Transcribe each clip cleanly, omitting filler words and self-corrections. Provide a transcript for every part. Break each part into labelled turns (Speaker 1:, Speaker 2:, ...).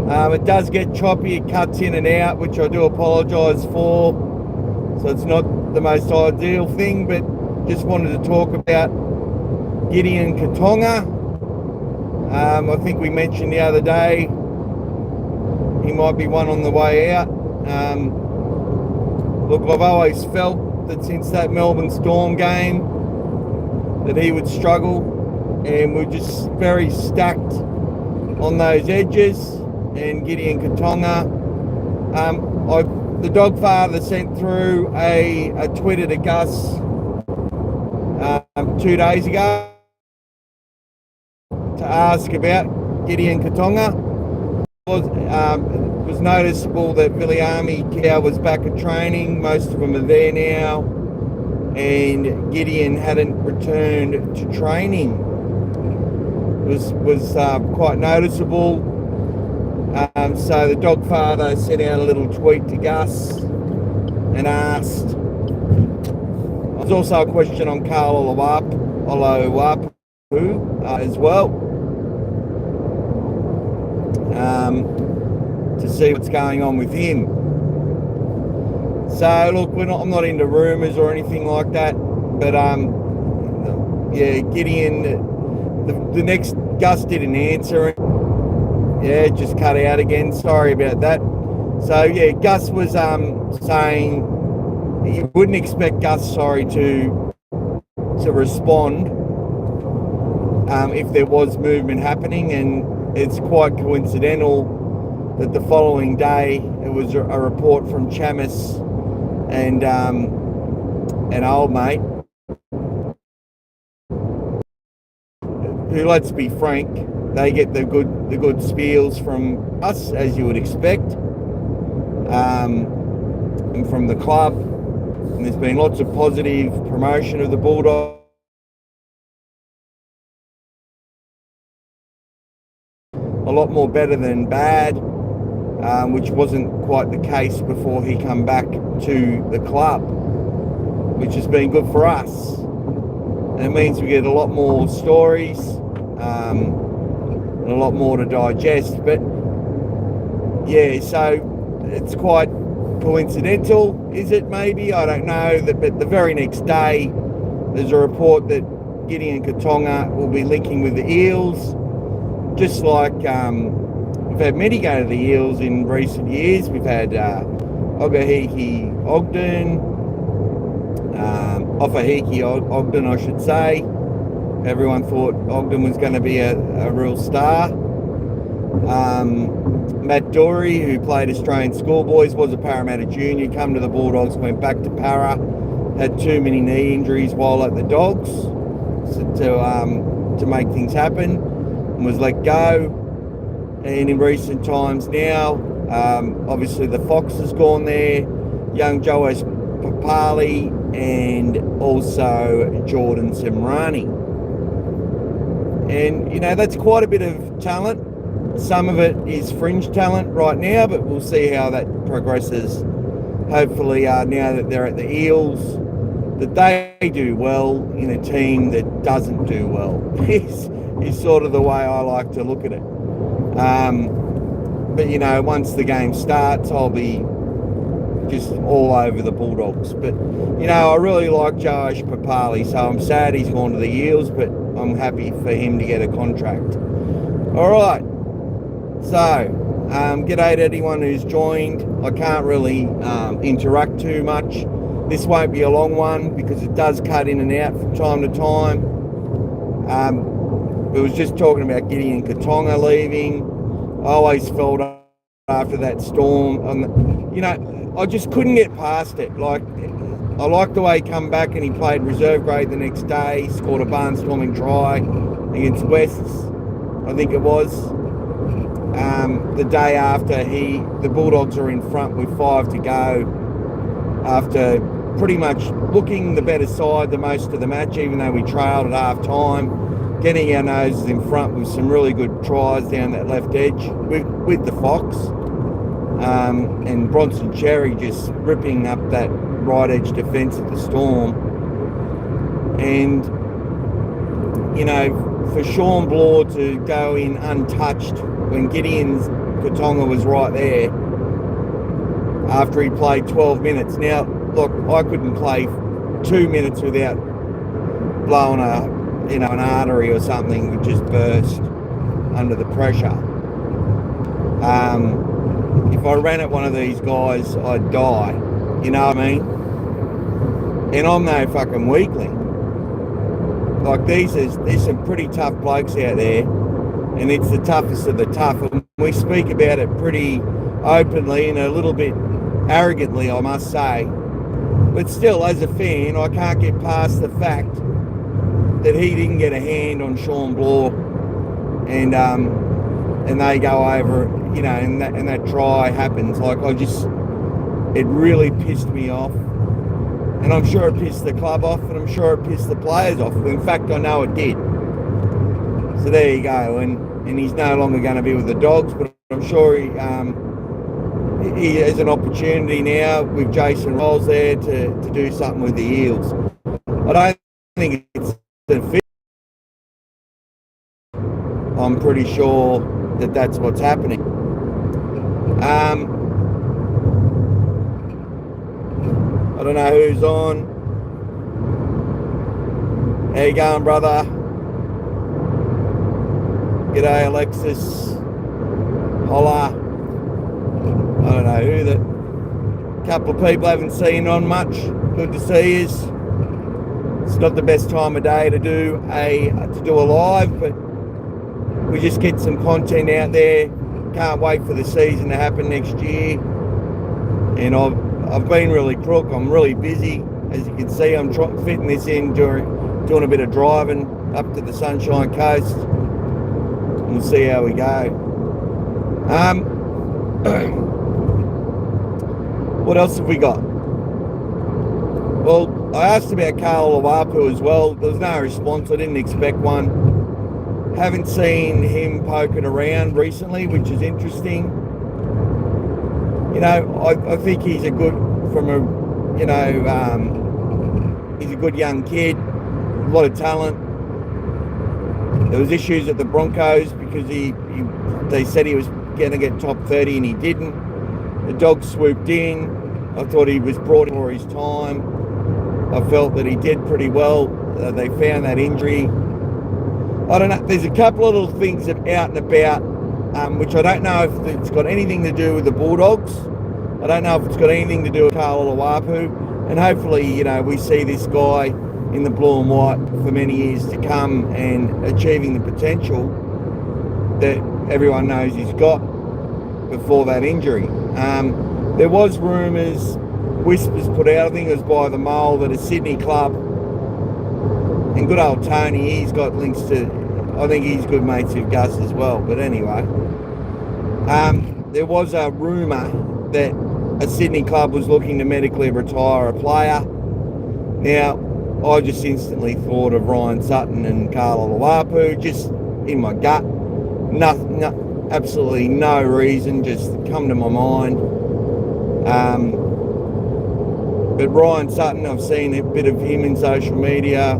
Speaker 1: It does get choppy, it cuts in and out, which I do apologise for. So it's not the most ideal thing, but just wanted to talk about Gideon Katonga. I think we mentioned the other day he might be one on the way out. Look, I've always felt that since that Melbourne Storm game that he would struggle, and we're just very stacked on those edges. And Gideon Katonga, the dog father sent through a Twitter to Gus 2 days ago to ask about Gideon Katonga. It was noticeable that Viliami Cow was back at training. Most of them are there now, and Gideon hadn't returned to training. It was quite noticeable. So the dog father sent out a little tweet to Gus and asked. There's also a question on Carl Olowapu as well, to see what's going on with him. So look, I'm not into rumours or anything like that, but yeah, Gideon. The next Gus didn't answer. Yeah, just cut out again. Sorry about that. So yeah, Gus was saying you wouldn't expect Gus, to respond if there was movement happening, and it's quite coincidental that the following day it was a report from Chamis and an old mate who, let's be frank, they get the good spiels from us, as you would expect, and from the club. And there's been lots of positive promotion of the Bulldogs. A lot more better than bad, which wasn't quite the case before he come back to the club, which has been good for us. And it means we get a lot more stories, and a lot more to digest. But yeah, so it's quite coincidental, is it? Maybe, I don't know. But the very next day there's a report that Gideon Katonga will be linking with the Eels, just like we've had many go to the Eels in recent years. We've had Ofahiki Ogden, I should say. Everyone thought Ogden was going to be a real star. Matt Dory, who played Australian schoolboys, was a Parramatta junior, come to the Bulldogs, went back to Para, had too many knee injuries while at the Dogs to make things happen, and was let go. And in recent times now, obviously the Fox has gone there, young Joas Papali, and also Jordan Semrani. And, that's quite a bit of talent. Some of it is fringe talent right now, but we'll see how that progresses. Hopefully, now that they're at the Eels, that they do well in a team that doesn't do well. is sort of the way I like to look at it. But, once the game starts, I'll be just all over the Bulldogs. But, I really like Josh Papali, so I'm sad he's gone to the Eels, but I'm happy for him to get a contract. All right. So, g'day to anyone who's joined. I can't really interact too much. This won't be a long one because it does cut in and out from time to time. We was just talking about Gideon Katonga leaving. I always felt after that Storm, I just couldn't get past it. I liked the way he come back and he played reserve grade the next day, scored a barnstorming try against Wests, I think it was. The day after the Bulldogs are in front with 5 to go, after pretty much looking the better side the most of the match, even though we trailed at half time, getting our noses in front with some really good tries down that left edge with the Fox, and Bronson Cherry just ripping up that right edge defence of the Storm. And for Sean Bloor to go in untouched when Gideon's Katonga was right there after he played 12 minutes. Now, look, I couldn't play 2 minutes without blowing an artery or something would just burst under the pressure. If I ran at one of these guys, I'd die. You know what I mean? And I'm no fucking weakling. Like, there's some pretty tough blokes out there, and it's the toughest of the tough. And we speak about it pretty openly and a little bit arrogantly, I must say. But still, as a fan, I can't get past the fact that he didn't get a hand on Sean Bloor, and they go over, and that try happens. Like, it really pissed me off. And I'm sure it pissed the club off, and I'm sure it pissed the players off. In fact, I know it did. So there you go. And he's no longer going to be with the Dogs, but I'm sure he has an opportunity now with Jason Rolls there to do something with the Eels. I don't think it's a fit. I'm pretty sure that that's what's happening. I don't know who's on. How you going, brother? G'day, Alexis. Holla. I don't know who that. Couple of people I haven't seen on much. Good to see you. It's not the best time of day to do a live, but we just get some content out there. Can't wait for the season to happen next year. And I've been really crook. I'm really busy. As you can see, I'm fitting this in doing a bit of driving up to the Sunshine Coast. And we'll see how we go. What else have we got? Well, I asked about Carl Lawapu as well. There was no response. I didn't expect one. Haven't seen him poking around recently, which is interesting. I think he's a good he's a good young kid, a lot of talent. There was issues at the Broncos because they said he was going to get top 30 and he didn't. The Dogs swooped in. I thought he was brought in for his time. I felt that he did pretty well. They found that injury. I don't know. There's a couple of little things out and about, which I don't know if it's got anything to do with the Bulldogs. I don't know if it's got anything to do with Carl Lawapu. And hopefully, we see this guy in the blue and white for many years to come and achieving the potential that everyone knows he's got before that injury. There was rumours, whispers put out, I think it was by the Mole, that a Sydney club, and good old Tony, he's got links to, I think he's good mates with Gus as well. But anyway, there was a rumour that a Sydney club was looking to medically retire a player. Now, I just instantly thought of Ryan Sutton and Carla Lawapu, just in my gut. Absolutely no reason, just come to my mind. But Ryan Sutton, I've seen a bit of him in social media,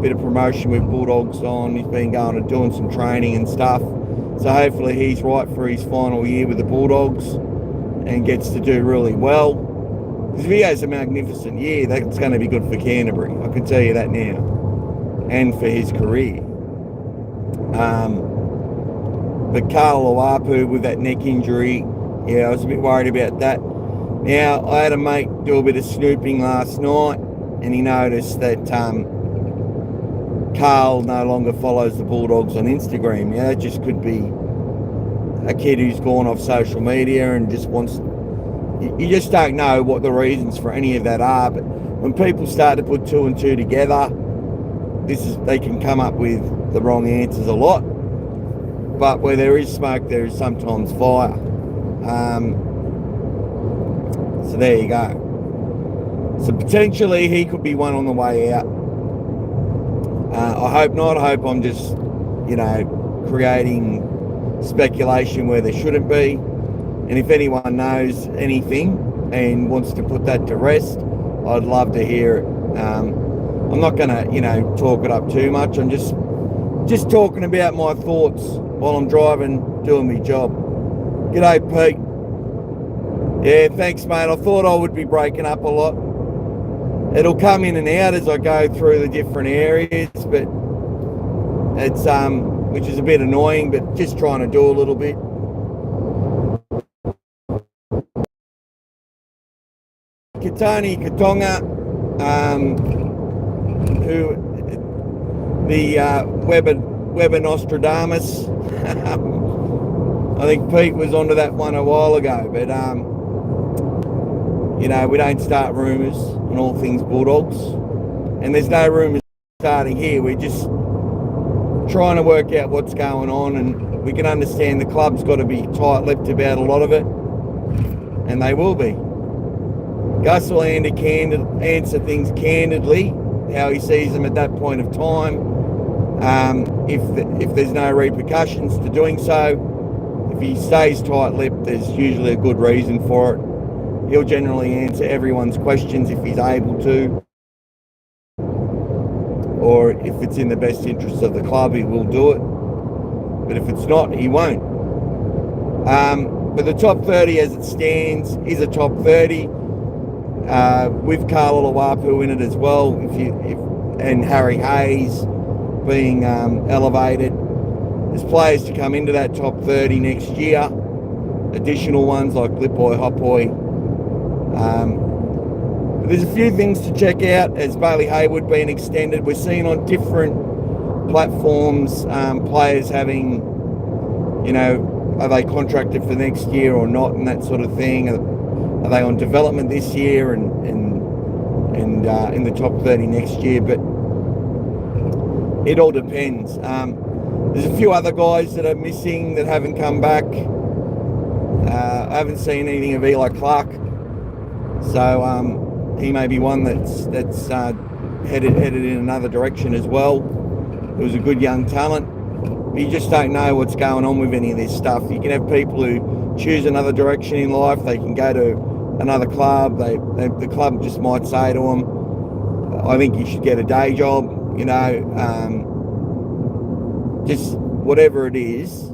Speaker 1: bit of promotion with Bulldogs on. He's been going and doing some training and stuff. So hopefully he's right for his final year with the Bulldogs and gets to do really well. Because if he has a magnificent year, that's going to be good for Canterbury. I can tell you that now. And for his career. But Carl Lawapu with that neck injury, yeah, I was a bit worried about that. Now, I had a mate do a bit of snooping last night, and he noticed that Carl no longer follows the Bulldogs on Instagram. Yeah, that just could be a kid who's gone off social media and just wants... You just don't know what the reasons for any of that are, but when people start to put two and two together, they can come up with the wrong answers a lot. But where there is smoke, there is sometimes fire. So there you go. So potentially he could be one on the way out. I hope not. I hope I'm just, creating speculation where there shouldn't be. And if anyone knows anything and wants to put that to rest, I'd love to hear it. I'm not going to, talk it up too much. I'm just just talking about my thoughts while I'm driving, doing my job. G'day, Pete. Yeah, thanks, mate. I thought I would be breaking up a lot. It'll come in and out as I go through the different areas, but it's which is a bit annoying, but just trying to do a little bit. Katani Katonga, who the Weber Nostradamus. I think Pete was onto that one a while ago, but we don't start rumours on all things Bulldogs, and there's no rumours starting here. We're just trying to work out what's going on, and we can understand the club's got to be tight-lipped about a lot of it, and they will be. Gus will answer things candidly, how he sees them at that point of time. If there's no repercussions to doing so, if he stays tight-lipped, there's usually a good reason for it. He'll generally answer everyone's questions if he's able to, or if it's in the best interest of the club, he will do it. But if it's not, he won't. But the top 30 as it stands is a top 30 with Carlo Lawapu in it as well. And Harry Hayes being elevated. There's players to come into that top 30 next year. Additional ones like Lipoi, Hopoi. There's a few things to check out as Bailey Hayward being extended. We're seeing on different platforms players having, are they contracted for next year or not, and that sort of thing. Are they on development this year and in the top 30 next year? But it all depends. There's a few other guys that are missing that haven't come back. I haven't seen anything of Eli Clark, so he may be one that's headed in another direction as well. It was a good young talent, but you just don't know what's going on with any of this stuff. You can have people who choose another direction in life. They can go to another club. The club just might say to them, "I think you should get a day job." Just whatever it is,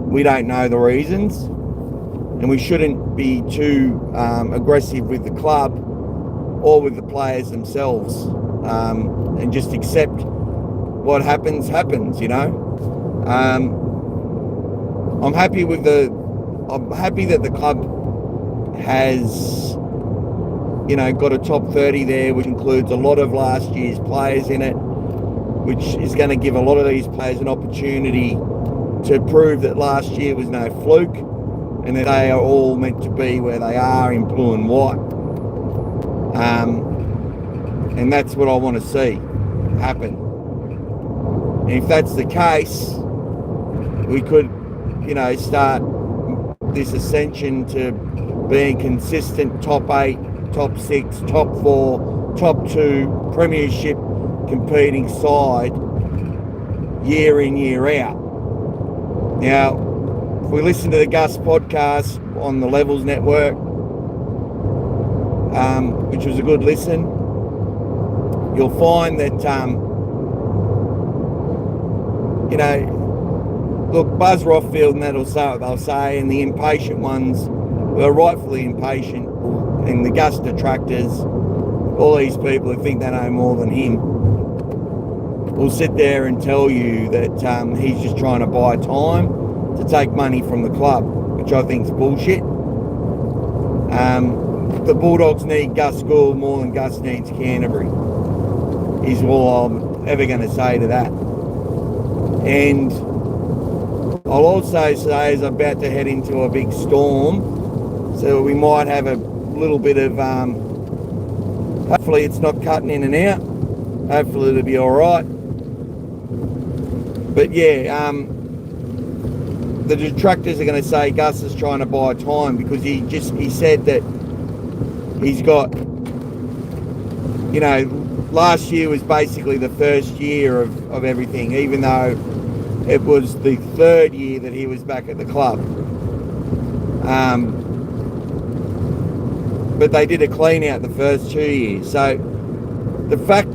Speaker 1: we don't know the reasons, and we shouldn't be too aggressive with the club or with the players themselves, and just accept what happens. I'm happy that the club has got a top 30 there, which includes a lot of last year's players in it, which is going to give a lot of these players an opportunity to prove that last year was no fluke and that they are all meant to be where they are in blue and white. And that's what I want to see happen. And if that's the case, we could, start this ascension to being consistent top 8, top 6, top 4, top 2, premiership competing side year in, year out. Now, if we listen to the Gus podcast on the Levels Network, which was a good listen, you'll find that, look, Buzz Rothfield and that'll say what they'll say, and the impatient ones who are rightfully impatient, and the Gus detractors, all these people who think they know more than him, will sit there and tell you that he's just trying to buy time to take money from the club, which I think is bullshit. The Bulldogs need Gus Gould more than Gus needs Canterbury, is all I'm ever going to say to that. And I'll also say, as I'm about to head into a big storm, so we might have a little bit of, hopefully it's not cutting in and out, hopefully it'll be all right. But yeah, the detractors are going to say Gus is trying to buy time because he said that he's got, last year was basically the first year of everything, even though it was the third year that he was back at the club. But they did a clean out the first 2 years. So the fact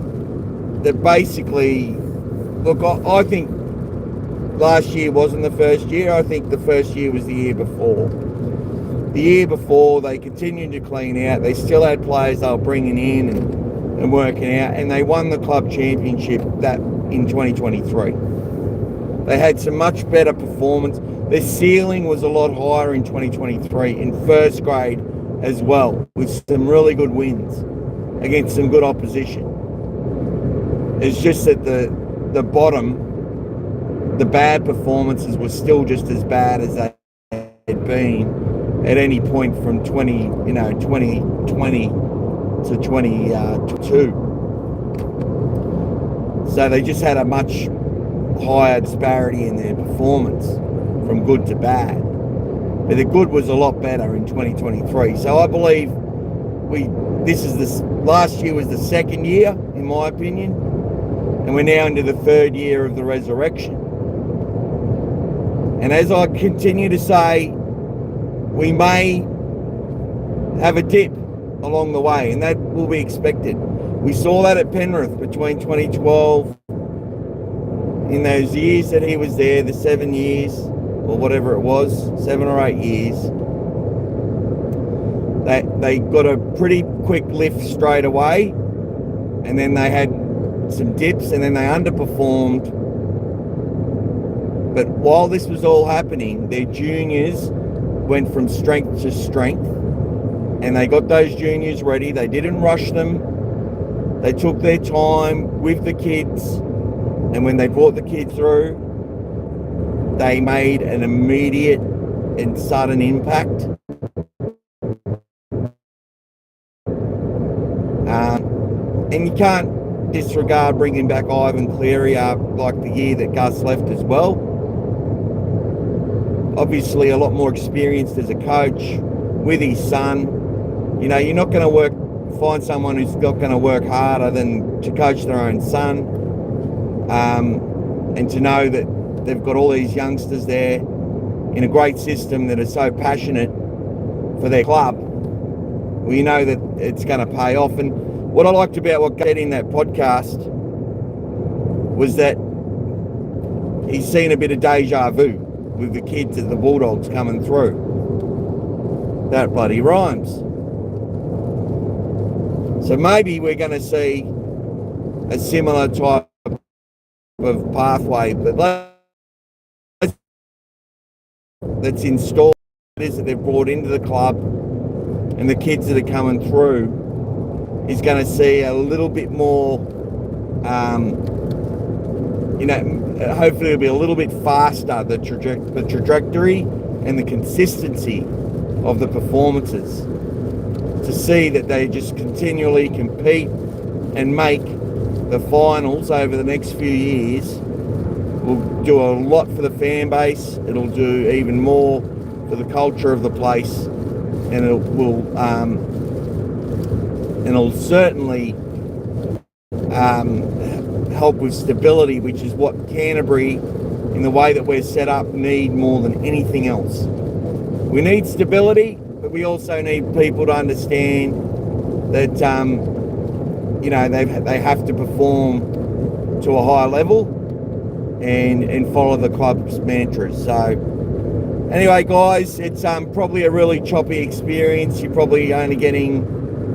Speaker 1: that basically look, I think last year wasn't the first year. I think the first year was the year before. The year before, they continued to clean out. They still had players they were bringing in and working out, and they won the club championship that in 2023. They had some much better performance. Their ceiling was a lot higher in 2023 in first grade as well, with some really good wins against some good opposition. It's just that the bottom, the bad performances were still just as bad as they had been at any point from 2020 to 22. So they just had a much higher disparity in their performance from good to bad. But the good was a lot better in 2023. So I believe last year was the second year, in my opinion, and we're now into the third year of the resurrection. And as I continue to say, we may have a dip along the way, and that will be expected. We saw that at Penrith between 2012, in those years that he was there, the 7 years, or whatever it was, 7 or 8 years. They got a pretty quick lift straight away, and then they had some dips, and then they underperformed. But while this was all happening, their juniors went from strength to strength, and they got those juniors ready. They didn't rush them. They took their time with the kids, and when they brought the kids through, they made an immediate and sudden impact. And you can't disregard bringing back Ivan Cleary like the year that Gus left as well. Obviously a lot more experienced as a coach with his son. You know, you're not going to find someone who's not going to work harder than to coach their own son. And to know that they've got all these youngsters there in a great system that are so passionate for their club, well, you know that it's going to pay off. And what I liked about what Gary said in that podcast was that he's seen a bit of deja vu with the kids at the Bulldogs coming through. That bloody rhymes. So maybe we're going to see a similar type of pathway, but that's installed, that they've brought into the club, and the kids that are coming through is going to see a little bit more, hopefully it'll be a little bit faster, the trajectory and the consistency of the performances, to see that they just continually compete and make the finals over the next few years. Will do a lot for the fan base. It'll do even more for the culture of the place, and it'll certainly help with stability, which is what Canterbury, in the way that we're set up, need more than anything else. We need stability, but we also need people to understand that they have to perform to a high level and follow the club's mantras. So anyway, guys, it's probably a really choppy experience. You're probably only getting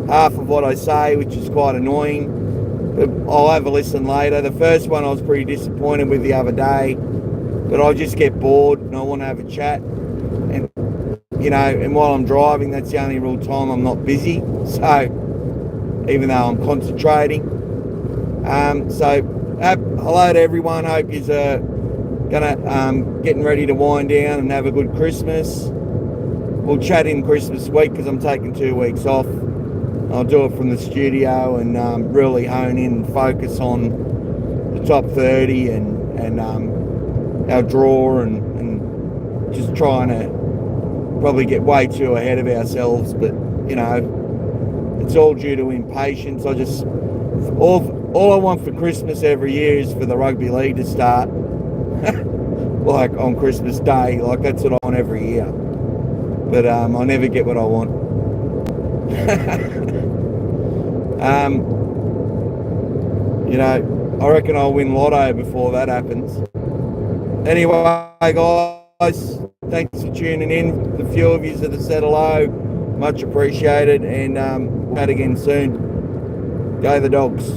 Speaker 1: half of what I say, which is quite annoying, but I'll have a listen later. The first one I was pretty disappointed with the other day, but I just get bored and I want to have a chat, and and while I'm driving, that's the only real time I'm not busy, so even though I'm concentrating. Hello to everyone. Hope you're getting ready to wind down and have a good Christmas. We'll chat in Christmas week because I'm taking 2 weeks off. I'll do it from the studio and really hone in and focus on the top 30 and our draw and just trying to probably get way too ahead of ourselves, but it's all due to impatience. All I want for Christmas every year is for the rugby league to start like on Christmas Day. Like, that's what I want every year, but I never get what I want. I reckon I'll win lotto before that happens. Anyway, guys, thanks for tuning in. The few of you that have said hello, much appreciated, and we'll chat again soon. Go the dogs.